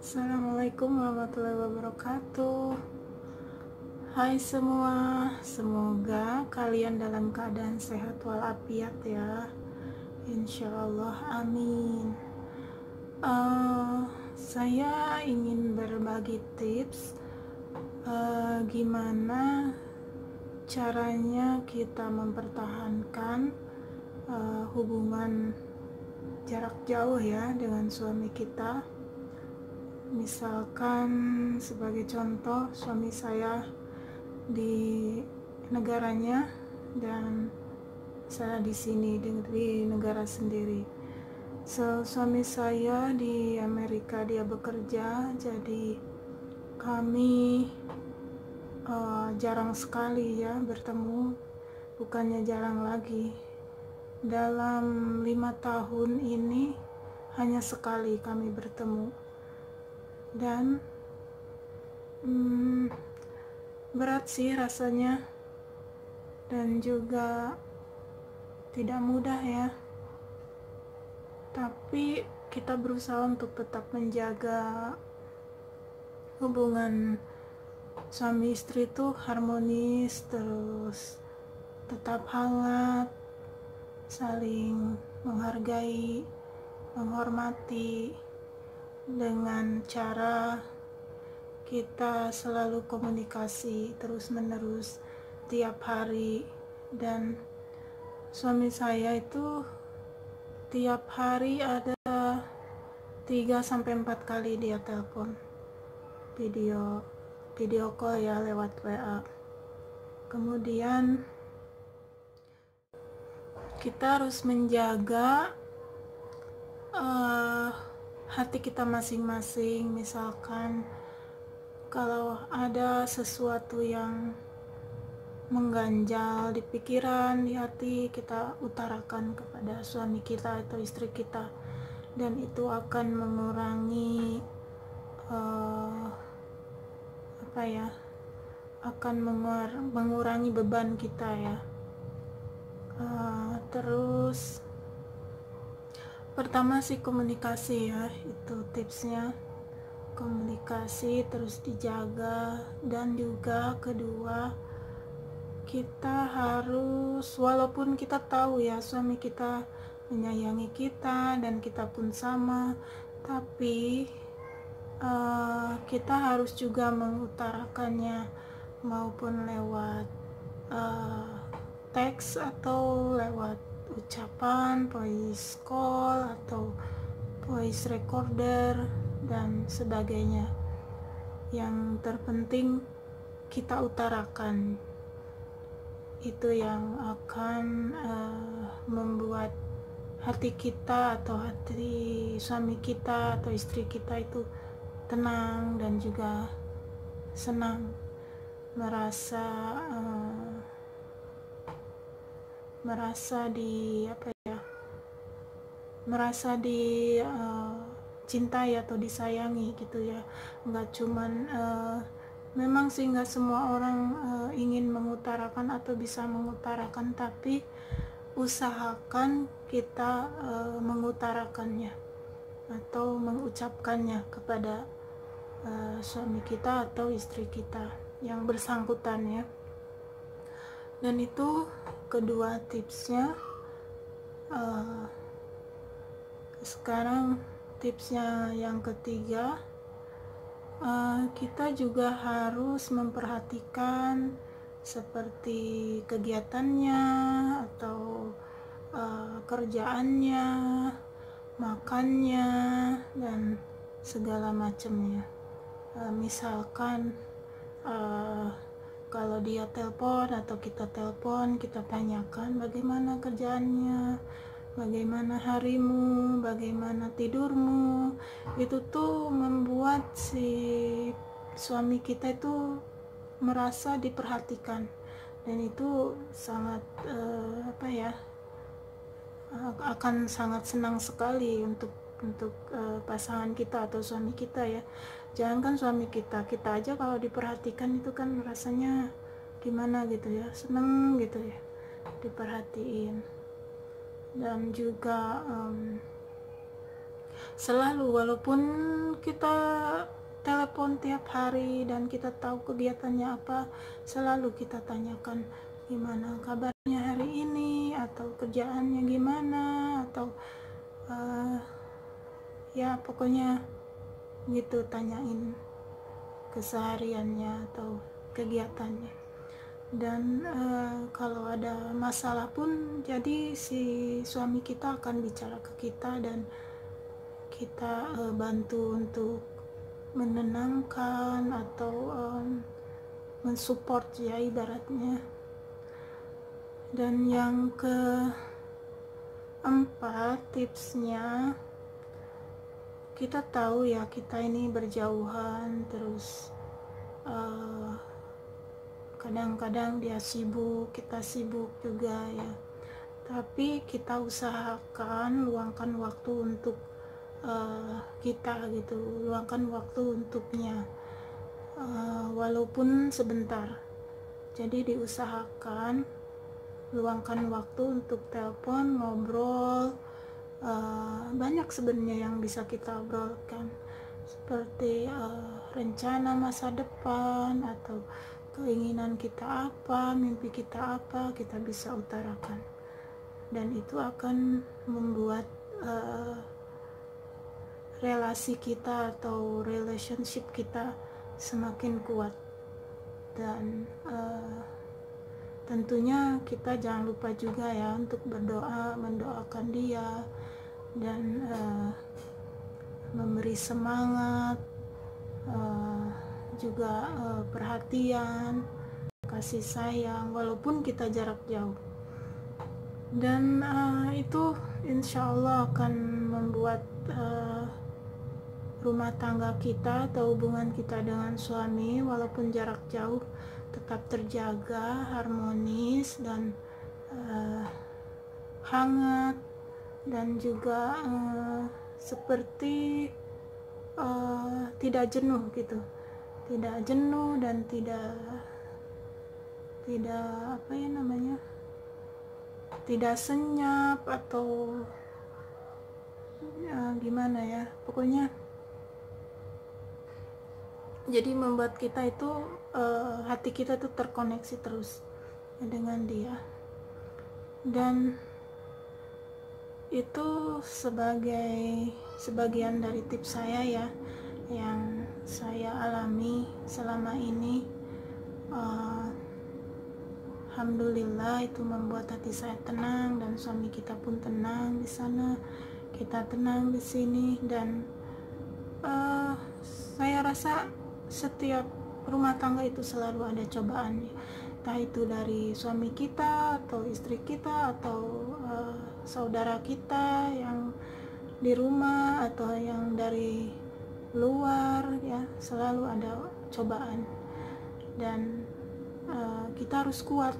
Assalamualaikum warahmatullahi wabarakatuh. Hai semua, semoga kalian dalam keadaan sehat walafiat ya. Insya Allah, amin. Saya ingin berbagi tips gimana caranya kita mempertahankan hubungan jarak jauh ya dengan suami kita. Misalkan sebagai contoh, suami saya di negaranya dan saya di sini di negara sendiri. Suami saya di Amerika, dia bekerja, jadi kami jarang sekali ya bertemu. Bukannya jarang lagi, dalam 5 tahun ini hanya sekali kami bertemu. Dan berat sih rasanya, dan juga tidak mudah ya, tapi kita berusaha untuk tetap menjaga hubungan suami istri itu harmonis, terus tetap hangat, saling menghargai, menghormati, dengan cara kita selalu komunikasi terus menerus tiap hari. Dan suami saya itu tiap hari ada 3-4 kali dia telepon, video call ya, lewat WA. Kemudian kita harus menjaga hati kita masing-masing. Misalkan kalau ada sesuatu yang mengganjal di pikiran, di hati, kita utarakan kepada suami kita atau istri kita, dan itu akan mengurangi akan mengurangi beban kita ya. Terus pertama sih komunikasi ya, itu tipsnya, komunikasi terus dijaga. Dan juga kedua, kita harus, walaupun kita tahu ya suami kita menyayangi kita dan kita pun sama, tapi kita harus juga mengutarakannya, maupun lewat teks atau lewat ucapan, voice call atau voice recorder dan sebagainya. Yang terpenting kita utarakan, itu yang akan membuat hati kita atau hati suami kita atau istri kita itu tenang dan juga senang, merasa cintai atau disayangi gitu ya. Nggak cuman memang sih nggak semua orang ingin mengutarakan atau bisa mengutarakan, tapi usahakan kita mengutarakannya atau mengucapkannya kepada suami kita atau istri kita yang bersangkutan ya. Dan itu kedua tipsnya. Sekarang tipsnya yang ketiga, kita juga harus memperhatikan seperti kegiatannya atau kerjaannya, makannya, dan segala macamnya. Misalkan kalau dia telepon atau kita telepon, kita tanyakan bagaimana kerjaannya, bagaimana harimu, bagaimana tidurmu. Itu tuh membuat si suami kita itu merasa diperhatikan, dan itu sangat akan sangat senang sekali untuk pasangan kita atau suami kita ya. Jangankan suami kita aja kalau diperhatikan itu kan rasanya gimana gitu ya, seneng gitu ya diperhatiin. Dan juga selalu, walaupun kita telepon tiap hari dan kita tahu kegiatannya apa, selalu kita tanyakan gimana kabarnya hari ini, atau kerjaannya gimana, atau ya pokoknya gitu, tanyain kesehariannya atau kegiatannya. Dan kalau ada masalah pun, jadi si suami kita akan bicara ke kita dan kita bantu untuk menenangkan atau mensupport ya ibaratnya. Dan yang keempat tipsnya, kita tahu ya kita ini berjauhan, terus kadang-kadang dia sibuk, kita sibuk juga ya, tapi kita usahakan luangkan waktu untuk kita gitu, luangkan waktu untuknya, walaupun sebentar. Jadi diusahakan luangkan waktu untuk telepon, ngobrol. Banyak sebenarnya yang bisa kita obrolkan, seperti rencana masa depan, atau keinginan kita apa, mimpi kita apa, kita bisa utarakan, dan itu akan membuat relasi kita atau relationship kita semakin kuat. Dan tentunya kita jangan lupa juga ya untuk berdoa, mendoakan dia, dan memberi semangat, juga perhatian, kasih sayang, walaupun kita jarak jauh. Dan itu insya Allah akan membuat rumah tangga kita atau hubungan kita dengan suami, walaupun jarak jauh, tetap terjaga harmonis dan hangat, dan juga seperti tidak jenuh gitu, tidak jenuh dan tidak apa ya namanya, tidak senyap atau gimana ya, pokoknya jadi membuat kita itu hati kita tuh terkoneksi terus dengan dia. Dan itu sebagian dari tips saya ya, yang saya alami selama ini. Alhamdulillah itu membuat hati saya tenang, dan suami kita pun tenang di sana, kita tenang di sini. Dan saya rasa setiap rumah tangga itu selalu ada cobaan, entah itu dari suami kita atau istri kita atau saudara kita yang di rumah atau yang dari luar ya, selalu ada cobaan. Dan kita harus kuat,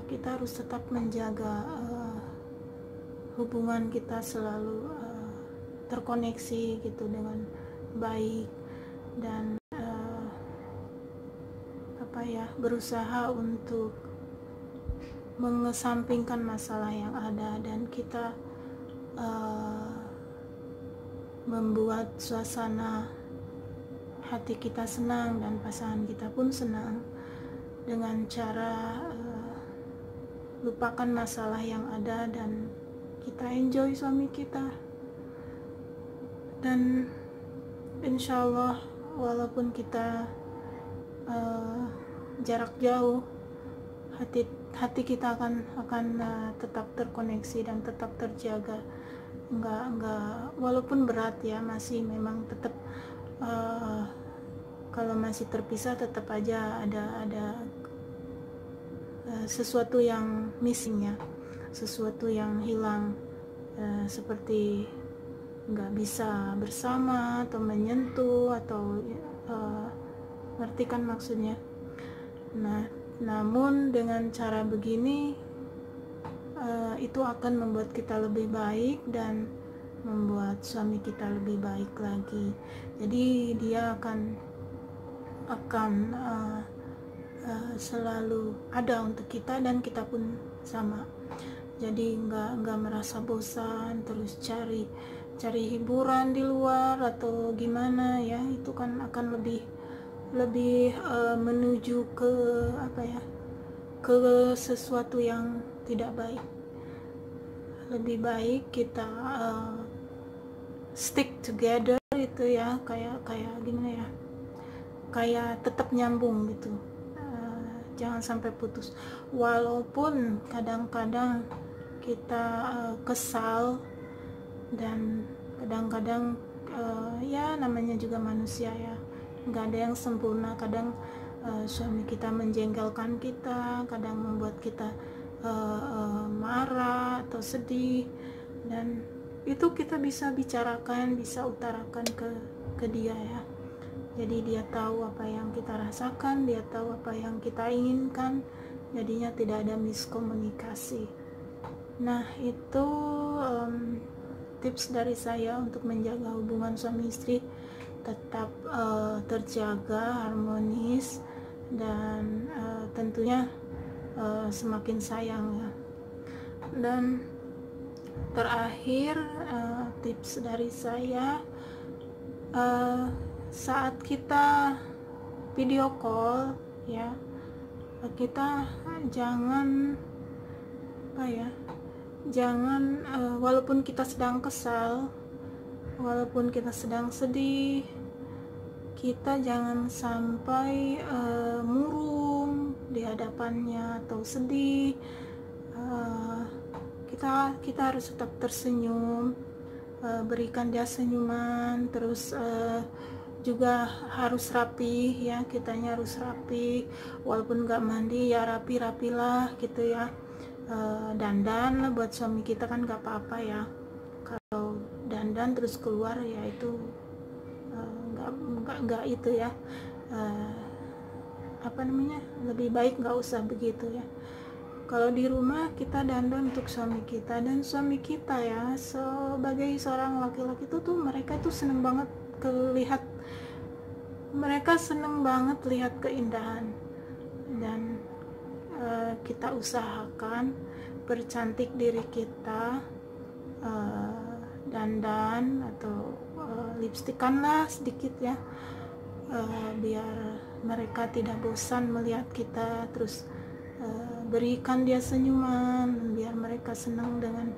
kita harus tetap menjaga hubungan kita selalu terkoneksi gitu dengan baik, dan berusaha untuk mengesampingkan masalah yang ada, dan kita membuat suasana hati kita senang dan pasangan kita pun senang dengan cara lupakan masalah yang ada dan kita enjoy suami kita. Dan insya Allah walaupun kita jarak jauh, hati kita akan tetap terkoneksi dan tetap terjaga. Enggak walaupun berat ya, masih memang tetap kalau masih terpisah tetap aja ada sesuatu yang missing ya, sesuatu yang hilang, seperti nggak bisa bersama atau menyentuh atau ngerti kan maksudnya. Nah, namun dengan cara begini itu akan membuat kita lebih baik dan membuat suami kita lebih baik lagi. Jadi dia akan selalu ada untuk kita, dan kita pun sama. Jadi nggak merasa bosan terus cari cari hiburan di luar atau gimana ya, itu kan akan lebih menuju ke apa ya, ke sesuatu yang tidak baik. Lebih baik kita stick together itu ya, kayak gimana ya, kayak tetap nyambung gitu. Jangan sampai putus, walaupun kadang-kadang kita kesal, dan kadang-kadang ya namanya juga manusia ya, nggak ada yang sempurna. Kadang suami kita menjengkelkan kita, kadang membuat kita marah atau sedih, dan itu kita bisa bicarakan, bisa utarakan ke dia ya. Jadi dia tahu apa yang kita rasakan, dia tahu apa yang kita inginkan, jadinya tidak ada miskomunikasi. Nah itu tips dari saya untuk menjaga hubungan suami istri tetap terjaga harmonis, dan tentunya semakin sayang ya. Dan terakhir tips dari saya, saat kita video call ya, kita jangan walaupun kita sedang kesal, walaupun kita sedang sedih, kita jangan sampai murung di hadapannya atau sedih. Kita harus tetap tersenyum, berikan dia senyuman, terus juga harus rapi ya, kitanya harus rapi, walaupun gak mandi ya rapilah gitu ya. Dandan lah buat suami kita kan gak apa-apa ya, kalau dandan terus keluar ya itu nggak itu ya, lebih baik nggak usah begitu ya. Kalau di rumah kita dandan untuk suami kita, dan suami kita ya sebagai seorang laki-laki itu tuh mereka tuh seneng banget lihat keindahan, dan kita usahakan percantik diri kita, dandan atau lipstikan lah sedikit ya, biar mereka tidak bosan melihat kita, terus berikan dia senyuman biar mereka senang dengan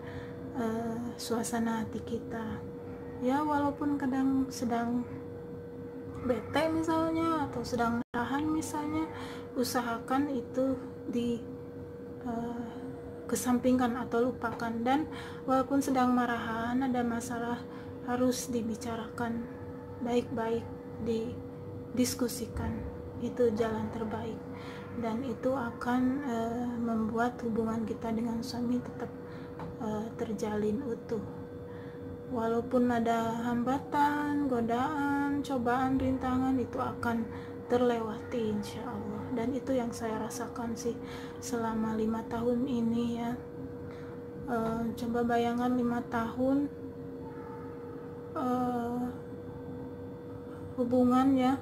suasana hati kita ya. Walaupun kadang sedang bete misalnya, atau sedang tahan misalnya, usahakan itu di kesampingkan atau lupakan. Dan walaupun sedang marahan, ada masalah, harus dibicarakan baik-baik, didiskusikan. Itu jalan terbaik, dan itu akan membuat hubungan kita dengan suami tetap terjalin utuh. Walaupun ada hambatan, godaan, cobaan, rintangan, itu akan terlewati insya Allah. Dan itu yang saya rasakan sih selama 5 tahun ini ya. Coba bayangkan 5 tahun hubungan ya,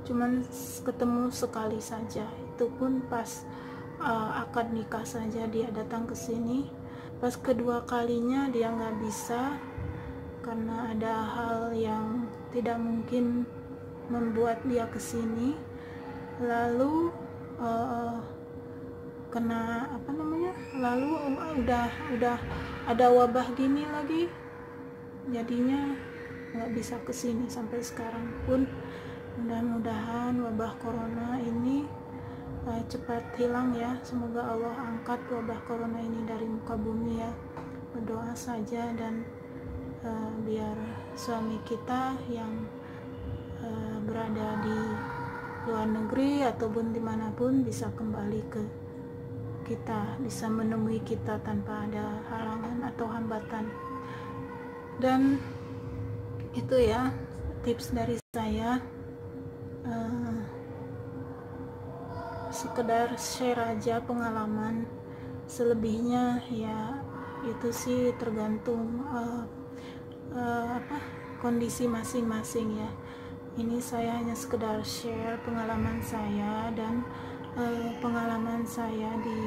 cuman ketemu sekali saja, itu pun pas akad nikah saja dia datang ke sini. Pas kedua kalinya dia nggak bisa karena ada hal yang tidak mungkin membuat dia kesini. Lalu lalu udah ada wabah gini lagi, jadinya nggak bisa kesini sampai sekarang pun. Mudah-mudahan wabah corona ini cepat hilang ya. Semoga Allah angkat wabah corona ini dari muka bumi ya. Berdoa saja, dan biar suami kita yang berada di luar negeri ataupun dimanapun bisa kembali ke kita, bisa menemui kita tanpa ada halangan atau hambatan. Dan itu ya tips dari saya, sekedar share aja pengalaman. Selebihnya ya itu sih tergantung kondisi masing-masing ya. Ini saya hanya sekedar share pengalaman saya, dan pengalaman saya di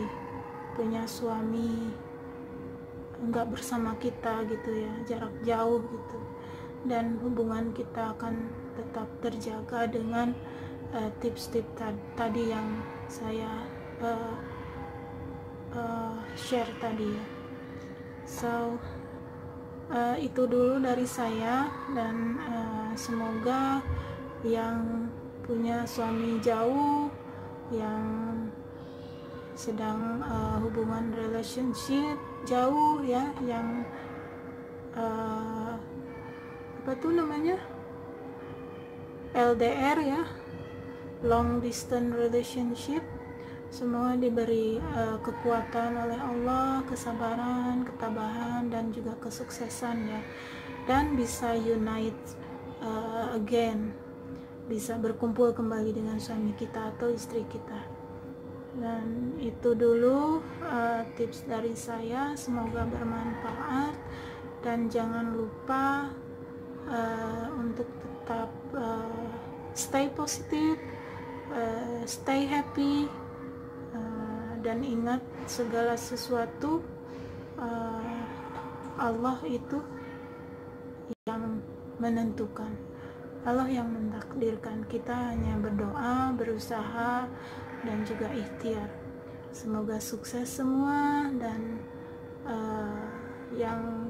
punya suami nggak bersama kita gitu ya, jarak jauh gitu, dan hubungan kita akan tetap terjaga dengan tips-tips tadi yang saya share tadi ya. So itu dulu dari saya, dan semoga yang punya suami jauh, yang sedang hubungan relationship jauh ya, yang apa tuh namanya, LDR ya, long distance relationship, semua diberi kekuatan oleh Allah, kesabaran, ketabahan, dan juga kesuksesan ya, dan bisa unite again, bisa berkumpul kembali dengan suami kita atau istri kita. Dan itu dulu tips dari saya, semoga bermanfaat, dan jangan lupa untuk tetap stay positif, stay happy, dan ingat segala sesuatu Allah itu yang menentukan, Allah yang mentakdirkan. Kita hanya berdoa, berusaha, dan juga ikhtiar. Semoga sukses semua, dan yang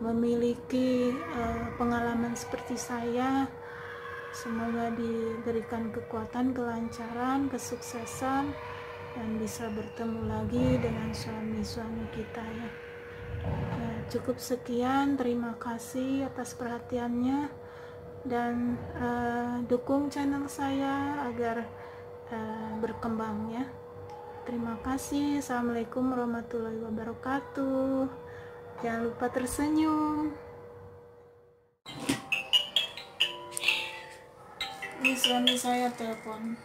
memiliki pengalaman seperti saya, semoga diberikan kekuatan, kelancaran, kesuksesan, dan bisa bertemu lagi dengan suami-suami kita ya. Cukup sekian, terima kasih atas perhatiannya, dan dukung channel saya agar berkembang ya. Terima kasih. Assalamualaikum warahmatullahi wabarakatuh. Jangan lupa tersenyum. Ini suami saya telepon.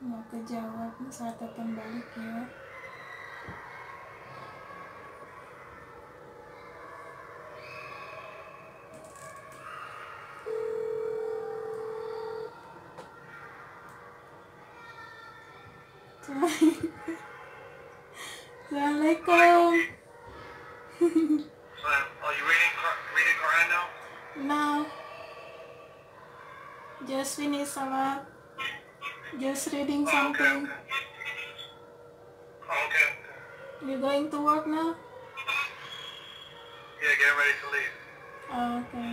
Nggak kejawab, saya telepon balik ya. Assalamualaikum. Are you reading Quran now? Now, just finish salat. Just reading something. Okay. You going to work now? Yeah, getting ready to leave. Okay.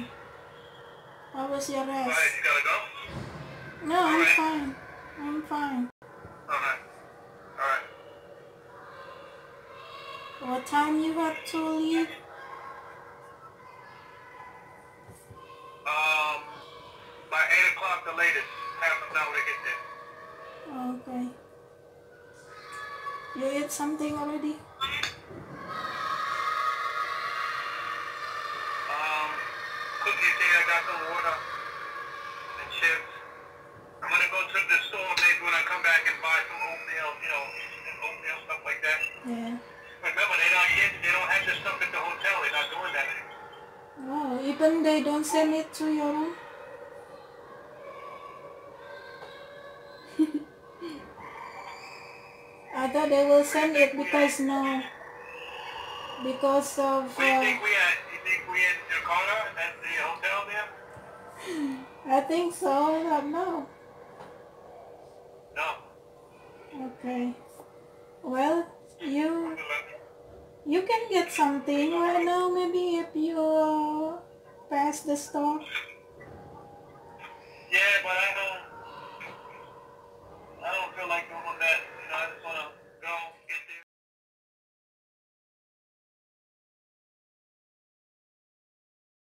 How was your Alright, rest? you gotta go? No, I'm Alright. fine. I'm fine. Alright. Alright. What time you have to leave? By 8 o'clock the latest. Half an hour to get there. Okay. You ate something already? Cookies here, I got some water and chips. I'm gonna go to the store maybe when I come back and buy some oatmeal, oatmeal, stuff like that. Yeah. Remember, they don't have this stuff at the hotel. They're not doing that anymore. Oh, even they don't send it to your room? I thought they will send it because because of Where you think we at? You think we in Jakarta at the hotel there? I think so. I don't know. No. Okay. Well, you can get something right now. Maybe if you pass the store. Yeah, but I know